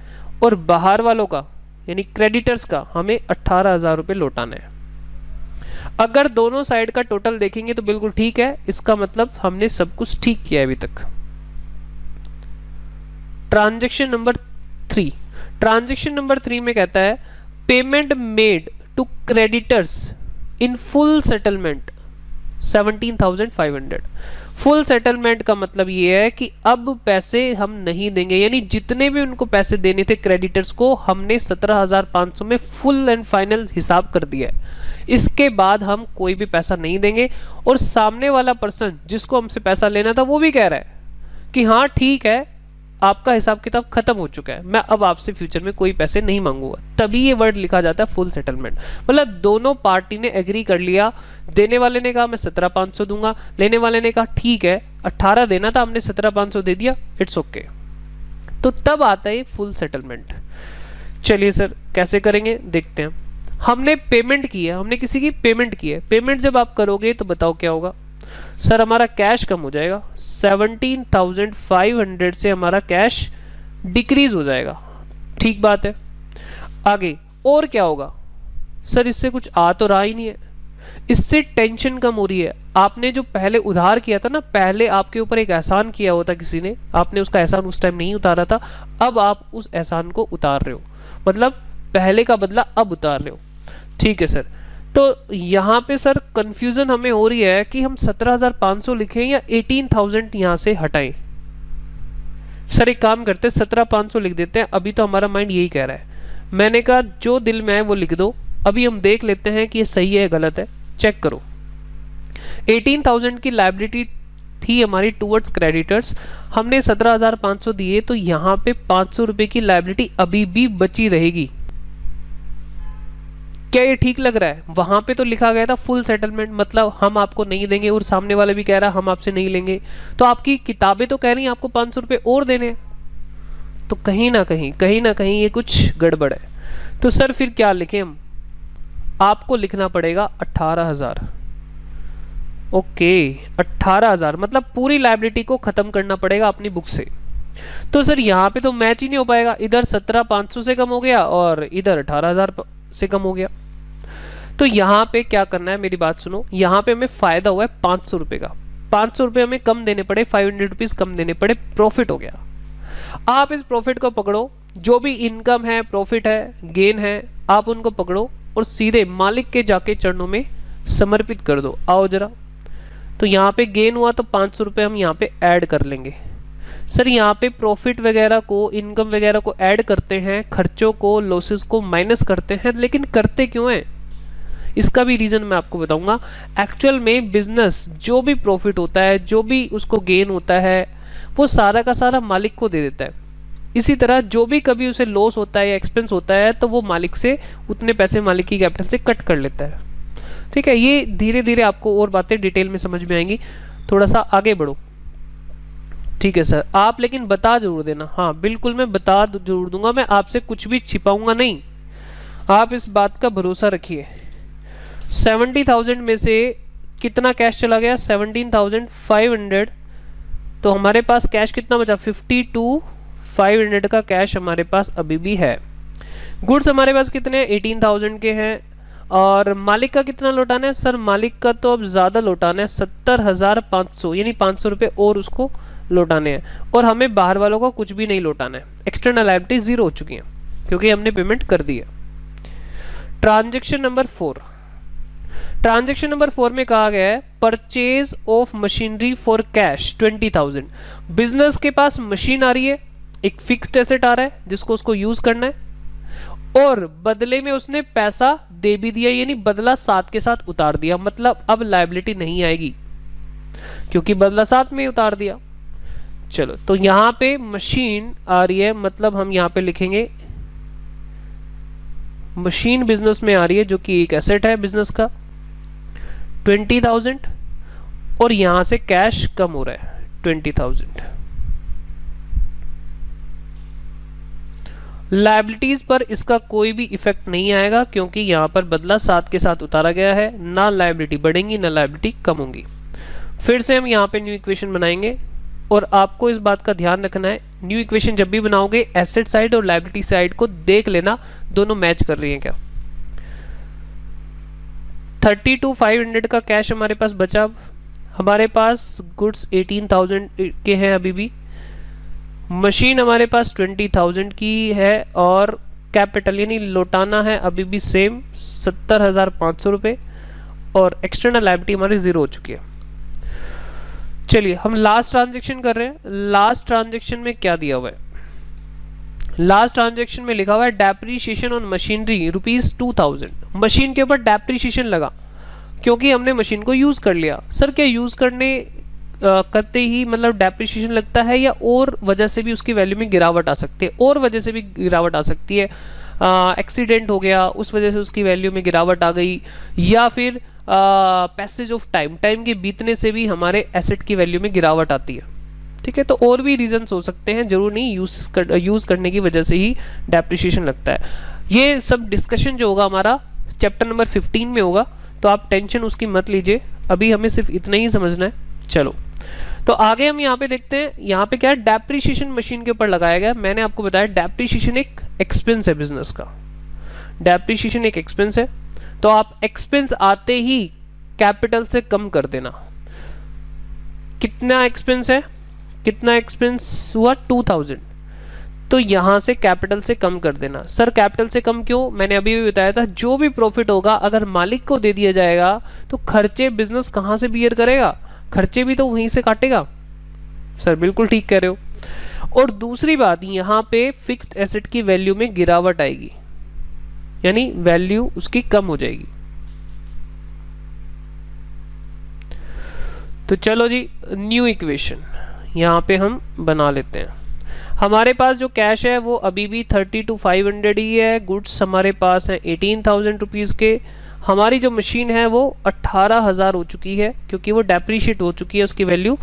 और बाहर वालों का यानी क्रेडिटर्स का हमें 18,000 रुपये लौटाना है। अगर दोनों साइड का टोटल देखेंगे तो बिल्कुल ठीक है, इसका मतलब हमने सब कुछ ठीक किया है अभी तक। ट्रांजेक्शन नंबर 3, ट्रांजेक्शन नंबर 3 में कहता है payment made to creditors in full settlement 17,500। Full settlement का मतलब ये है कि अब पैसे हम नहीं देंगे, यानी जितने भी उनको पैसे देने थे क्रेडिटर्स को हमने 17,500 में फुल एंड फाइनल हिसाब कर दिया है। इसके बाद हम कोई भी पैसा नहीं देंगे। और सामने वाला पर्सन जिसको हमसे पैसा लेना था वो भी कह रहा है कि हाँ ठीक है, आपका हिसाब किताब खत्म हो चुका है, मैं अब आपसे फ्यूचर में कोई पैसे नहीं मांगूंगा। तभी ये वर्ड लिखा जाता है फुल सेटलमेंट। मतलब दोनों पार्टी ने एग्री कर लिया, देने वाले ने कहा मैं 17,500 दूंगा, लेने वाले ने कहा ठीक है 18 देना था, हमने 17,500 दे दिया, इट्स ओके। तो तब आता है फुल सेटलमेंट। चलिए सर कैसे करेंगे देखते हैं। हमने पेमेंट की है, हमने किसी की पेमेंट की है। पेमेंट जब आप करोगे तो बताओ क्या होगा? सर हमारा कैश कम हो जाएगा, 17,500 से हमारा कैश डिक्रीज हो जाएगा। ठीक बात है। आगे और क्या होगा? सर इससे कुछ आ तो रहा ही नहीं है, इससे टेंशन कम हो रही है। आपने जो पहले उधार किया था ना, पहले आपके ऊपर एक एहसान किया होता किसी ने, आपने उसका एहसान उस टाइम नहीं उतारा था, अब आप उस एहसान को उतार रहे हो, मतलब पहले का बदला अब उतार रहे हो। ठीक है सर, तो यहाँ पे सर कंफ्यूजन हमें हो रही है कि हम 17,500 लिखें या 18,000 यहाँ से हटाएं। सर एक काम करते हैं 17,500 लिख देते हैं, अभी तो हमारा माइंड यही कह रहा है। मैंने कहा जो दिल में है वो लिख दो, अभी हम देख लेते हैं कि ये सही है गलत है, चेक करो। 18,000 की लायबिलिटी थी हमारी टूवर्ड्स क्रेडिटर्स, हमने 17,500 दिए, तो यहाँ पे 500 रुपए की लायबिलिटी अभी भी बची रहेगी। क्या ये ठीक लग रहा है? वहां पे तो लिखा गया था फुल सेटलमेंट, मतलब हम आपको नहीं देंगे, और सामने वाला भी कह रहा है हम आपसे नहीं लेंगे, तो आपकी किताबें तो कह रही हैं आपको 500 रुपये और देने, तो कहीं ना कहीं ये कुछ गड़बड़ है। तो सर फिर क्या लिखें हम? आपको लिखना पड़ेगा 18,000। ओके 18,000 मतलब पूरी लायबिलिटी को खत्म करना पड़ेगा अपनी बुक से। तो सर यहाँ पे तो मैच ही नहीं हो पाएगा, इधर 17,500 से कम हो गया और इधर 18,000 से कम हो गया। तो यहाँ पे क्या करना है, मेरी बात सुनो, यहाँ पे हमें फायदा हुआ है 500 रुपये का। 500 रुपये हमें कम देने पड़े, 500 रुपीज़ कम देने पड़े, प्रॉफिट हो गया। आप इस प्रॉफिट को पकड़ो, जो भी इनकम है, प्रॉफिट है, गेन है, आप उनको पकड़ो और सीधे मालिक के जाके चरणों में समर्पित कर दो। आओ जरा। तो यहाँ पे गेन हुआ तो 500 रुपये हम यहाँ पे ऐड कर लेंगे। सर यहाँ पे प्रॉफिट वगैरह को, इनकम वगैरह को ऐड करते हैं, खर्चों को, लॉसेस को माइनस करते हैं, लेकिन करते क्यों हैं इसका भी रीज़न मैं आपको बताऊंगा। एक्चुअल में बिजनेस जो भी प्रॉफिट होता है, जो भी उसको गेन होता है, वो सारा का सारा मालिक को दे देता है। इसी तरह जो भी कभी उसे लॉस होता है या एक्सपेंस होता है तो वो मालिक से उतने पैसे मालिक की कैपिटल से कट कर लेता है। ठीक है, ये धीरे धीरे आपको और बातें डिटेल में समझ में आएंगी, थोड़ा सा आगे बढ़ो। ठीक है सर, आप लेकिन बता जरूर देना। हाँ बिल्कुल, मैं बता जरूर दूंगा, मैं आपसे कुछ भी छिपाऊंगा नहीं, आप इस बात का भरोसा रखिए। 70,000 में से कितना कैश चला गया, 17,500। तो हमारे पास कैश कितना बचा, 52,500 का कैश हमारे पास अभी भी है। गुड्स हमारे पास कितने, 18,000 के हैं। और मालिक का कितना लौटाना है, सर मालिक का तो अब ज़्यादा लौटाना है, 70,500, यानी 500 रुपये और उसको लौटाने हैं। और हमें बाहर वालों को कुछ भी नहीं लौटाना है। एक्सटर्नल लायबिलिटी जीरो हो चुकी है क्योंकि हमने पेमेंट कर दी है। ट्रांजेक्शन नंबर 4, ट्रांजेक्शन नंबर 4 में कहा गया है purchase of machinery for cash 20,000। Business के पास मशीन आ रही है, एक फिक्स्ड एसेट आ रहा है जिसको उसको यूज करना है, और बदले में उसने पैसा दे भी दिया, यानी बदला साथ के साथ उतार दिया। मतलब अब लायबिलिटी नहीं आएगी क्योंकि बदला साथ में उतार दिया। चलो, तो यहां पे मशीन आ रही है, मतलब हम यहां पे लिखेंगे मशीन बिजनेस में आ रही है, जो कि एक एसेट है बिजनेस का, 20,000, और यहां से कैश कम हो रहा है 20,000। लायबिलिटीज पर इसका कोई भी इफेक्ट नहीं आएगा क्योंकि यहां पर बदला साथ के साथ उतारा गया है। ना लायबिलिटी बढ़ेंगी ना लायबिलिटी कम होंगी। फिर से हम यहां पे न्यू इक्वेशन बनाएंगे और आपको इस बात का ध्यान रखना है, न्यू इक्वेशन जब भी बनाओगे एसेट साइड और लायबिलिटी साइड को देख लेना दोनों मैच कर रही हैं क्या। 32,500 का कैश हमारे पास बचा। हमारे पास गुड्स 18,000 के हैं अभी भी, मशीन हमारे पास 20,000 की है, और कैपिटल यानी लौटाना है अभी भी सेम 70,500 रुपये, और एक्सटर्नल लायबिलिटी हमारी जीरो हो चुकी है। चलिए हम लास्ट ट्रांजेक्शन कर रहे हैं। लास्ट ट्रांजेक्शन में क्या दिया हुआ है, लास्ट ट्रांजेक्शन में लिखा हुआ है डेप्रीशिएशन ऑन मशीनरी ₹2,000। मशीन के ऊपर डेप्रीशिएशन लगा क्योंकि हमने मशीन को यूज कर लिया। सर क्या यूज करते ही मतलब डेप्रिसिएशन लगता है, या और वजह से भी उसकी वैल्यू में गिरावट आ सकती है? और वजह से भी गिरावट आ सकती है, एक्सीडेंट हो गया उस वजह से उसकी वैल्यू में गिरावट आ गई, या फिर पैसेज ऑफ टाइम, टाइम के बीतने से भी हमारे एसेट की वैल्यू में गिरावट आती है। ठीक है, तो और भी रीजंस हो सकते हैं, जरूर नहीं यूज़ करने की वजह से ही डेप्रिसिएशन लगता है। ये सब डिस्कशन जो होगा हमारा चैप्टर नंबर 15 में होगा, तो आप टेंशन उसकी मत लीजिए, अभी हमें सिर्फ इतना ही समझना है। चलो तो आगे हम यहाँ पे देखते हैं। यहाँ पे क्या है, डेप्रिसिएशन मशीन के ऊपर लगाया गया। मैंने आपको बताया डेप्रिसिएशन एक एक्सपेंस है बिजनेस का, डेप्रिसिएशन एक एक्सपेंस है, तो आप एक्सपेंस आते ही कैपिटल से कम कर देना। कितना एक्सपेंस है, कितना एक्सपेंस हुआ 2,000, तो यहां से कैपिटल से कम कर देना। सर कैपिटल से कम क्यों, मैंने अभी भी बताया था, जो भी प्रॉफिट होगा अगर मालिक को दे दिया जाएगा तो खर्चे बिजनेस कहां से बियर करेगा, खर्चे भी तो वहीं से काटेगा। सर बिल्कुल ठीक कह रहे हो। और दूसरी बात, यहां पे फिक्स्ड एसेट की वैल्यू में गिरावट आएगी, यानी वैल्यू उसकी कम हो जाएगी। तो चलो जी, न्यू इक्वेशन यहां पे हम बना लेते हैं। हमारे पास जो कैश है वो अभी भी 32,500 ही है। गुड्स हमारे पास है 18,000 रुपीज़ के। हमारी जो मशीन है वो 18,000 हो चुकी है क्योंकि वो डेप्रीशिएट हो चुकी है, उसकी वैल्यू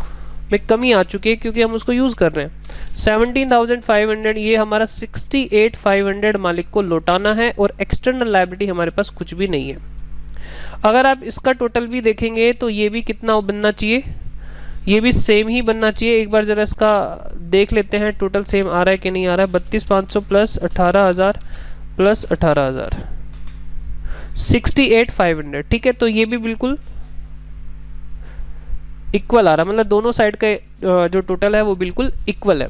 में कमी आ चुकी है क्योंकि हम उसको यूज़ कर रहे हैं। 17,500 ये हमारा 68,500 मालिक को लौटाना है और एक्सटर्नल लायबिलिटी हमारे पास कुछ भी नहीं है। अगर आप इसका टोटल भी देखेंगे तो ये भी कितना बनना चाहिए, ये भी सेम ही बनना चाहिए। एक बार ज़रा इसका देख लेते हैं टोटल सेम आ रहा है कि नहीं आ रहा है। 32,500 प्लस 18,000 प्लस 18,000 68,500, ठीक है। तो ये भी बिल्कुल इक्वल आ रहा है, मतलब दोनों साइड का जो टोटल है वो बिल्कुल इक्वल है।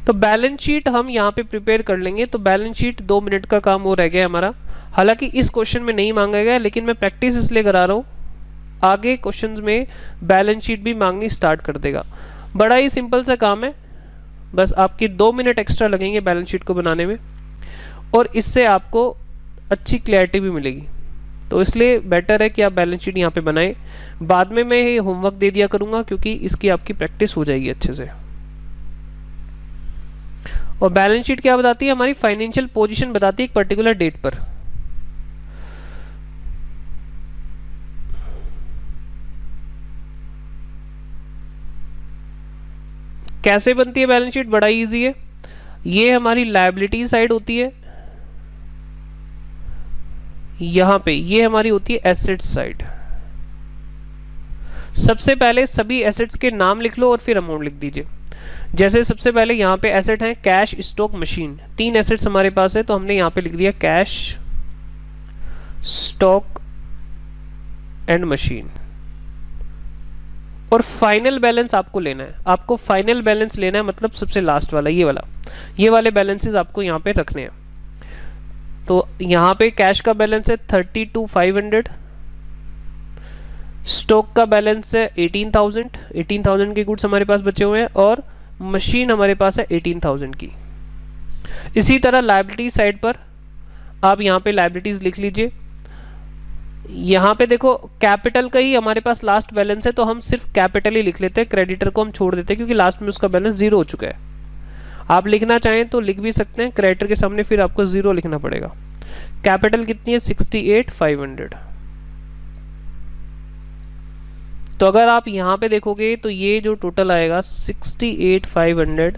तो बैलेंस शीट हम यहाँ पे प्रिपेयर कर लेंगे। तो बैलेंस शीट 2 मिनट का काम हो रह गया हमारा। हालांकि इस क्वेश्चन में नहीं मांगा गया, लेकिन मैं प्रैक्टिस इसलिए करा रहा हूँ, आगे क्वेश्चंस में बैलेंस शीट भी मांगनी स्टार्ट कर देगा। बड़ा ही सिंपल सा काम है, बस आपकी 2 मिनट एक्स्ट्रा लगेंगे बैलेंस शीट को बनाने में, और इससे आपको अच्छी क्लैरिटी भी मिलेगी। तो इसलिए बेटर है कि आप बैलेंस शीट यहाँ पे बनाएं। बाद में मैं ये होमवर्क दे दिया करूँगा क्योंकि इसकी आपकी प्रैक्टिस हो जाएगी अच्छे से। और बैलेंस शीट क्या बताती है, हमारी फाइनेंशियल पोजीशन बताती है एक पर्टिकुलर डेट पर। कैसे बनती है बैलेंस शीट, बड़ा इजी है। ये हमारी लायबिलिटी साइड होती है, यहां पे ये हमारी होती है एसेट्स साइड। सबसे पहले सभी एसेट्स के नाम लिख लो और फिर अमाउंट लिख दीजिए। जैसे सबसे पहले यहाँ पे एसेट हैं कैश, स्टॉक, मशीन। 3 एसेट्स हमारे पास है, तो हमने यहाँ पे लिख दिया कैश, स्टॉक एंड मशीन। और फाइनल बैलेंस आपको लेना है, आपको फाइनल बैलेंस लेना है, मतलब सबसे लास्ट वाला ये वाले बैलेंसेस आपको यहाँ पे रखने हैं। तो यहाँ पे कैश का बैलेंस है 32,500, स्टॉक का बैलेंस है 18,000 के गुड्स हमारे पास बचे हुए हैं, और मशीन हमारे पास है 18,000 की। इसी तरह लायबिलिटी साइड पर आप यहाँ पे लायबिलिटीज लिख लीजिए। यहाँ पे देखो कैपिटल का ही हमारे पास लास्ट बैलेंस है, तो हम सिर्फ कैपिटल ही लिख लेते हैं, क्रेडिटर को हम छोड़ देते हैं क्योंकि लास्ट में उसका बैलेंस 0 हो चुका है। आप लिखना चाहें तो लिख भी सकते हैं, क्रेडिटर के सामने फिर आपको 0 लिखना पड़ेगा। कैपिटल कितनी है 68,500। तो अगर आप यहाँ पे देखोगे तो ये जो टोटल आएगा 68,500,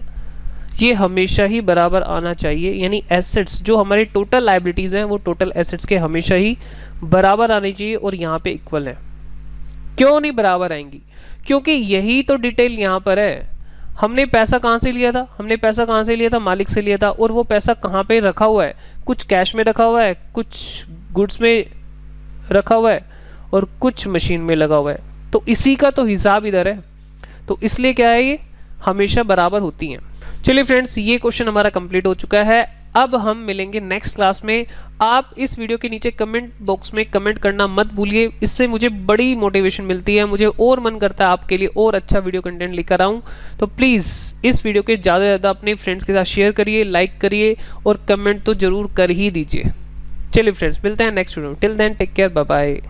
ये हमेशा ही बराबर आना चाहिए। यानी एसेट्स जो हमारे टोटल लायबिलिटीज हैं वो टोटल एसेट्स के हमेशा ही बराबर आनी चाहिए, और यहाँ पे इक्वल है। क्यों नहीं बराबर आएंगी, क्योंकि यही तो डिटेल यहाँ पर है। हमने पैसा कहाँ से लिया था, मालिक से लिया था, और वो पैसा कहाँ पे रखा हुआ है, कुछ कैश में रखा हुआ है, कुछ गुड्स में रखा हुआ है, और कुछ मशीन में लगा हुआ है। तो इसी का तो हिसाब इधर है, तो इसलिए क्या है, ये हमेशा बराबर होती हैं। चलिए फ्रेंड्स, ये क्वेश्चन हमारा कंप्लीट हो चुका है। अब हम मिलेंगे नेक्स्ट क्लास में। आप इस वीडियो के नीचे कमेंट बॉक्स में कमेंट करना मत भूलिए, इससे मुझे बड़ी मोटिवेशन मिलती है, मुझे और मन करता है आपके लिए और अच्छा वीडियो कंटेंट लेकर आऊँ। तो प्लीज़ इस वीडियो के ज़्यादा से ज़्यादा अपने फ्रेंड्स के साथ शेयर करिए, लाइक करिए, और कमेंट तो ज़रूर कर ही दीजिए। चलिए फ्रेंड्स, मिलते हैं नेक्स्ट वीडियो में। Till then take care, bye bye.